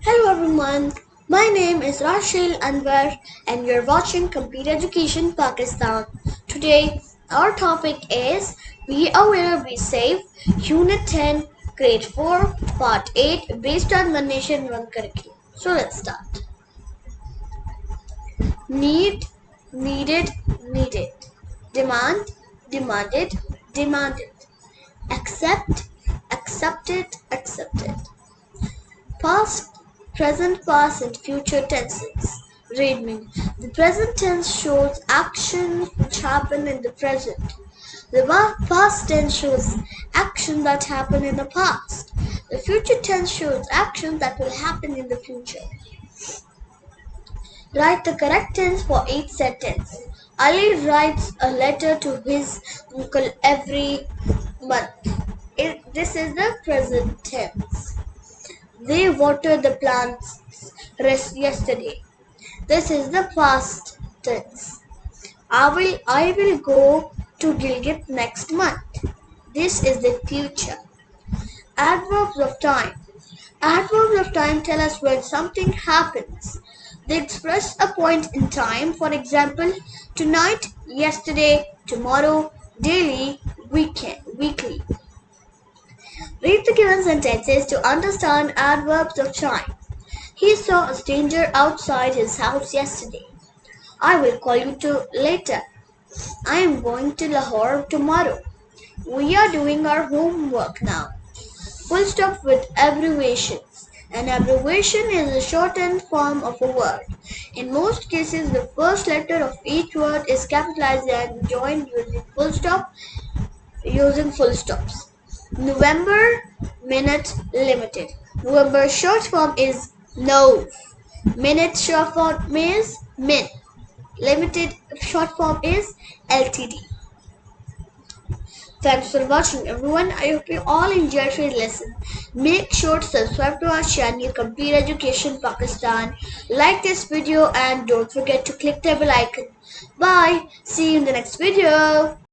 Hello everyone, my name is Rashail Anwar and you're watching Complete Education Pakistan. Today our topic is Be Aware, Be Safe, Unit 10, Grade 4, Part 8 based on the Nation One curriculum. So let's start. Need, needed, needed. Demand, demanded, demanded. Accept, accepted, accepted. Past, present, past, and future tenses. Read me. The present tense shows actions which happen in the present. The past tense shows action that happened in the past. The future tense shows action that will happen in the future. Write the correct tense for each sentence. Ali writes a letter to his uncle every month. This is the present tense. They watered the plants yesterday. This is the past tense. I will go to Gilgit next month. This is the future. Adverbs of time. Adverbs of time tell us when something happens. They express a point in time. For example, tonight, yesterday, tomorrow, daily, weekly. Read the given sentences to understand adverbs of time. He saw a stranger outside his house yesterday. I will call you later. I am going to Lahore tomorrow. We are doing our homework now. Full stop with abbreviations. An abbreviation is a shortened form of a word. In most cases, the first letter of each word is capitalized and joined using full stops. November, minute, limited. November short form is NOV. Minute short form is MIN. Limited short form is LTD. Thanks for watching everyone. I hope you all enjoyed today's lesson. Make sure to subscribe to our channel Complete Education Pakistan. Like this video and don't forget to click the bell icon. Bye. See you in the next video.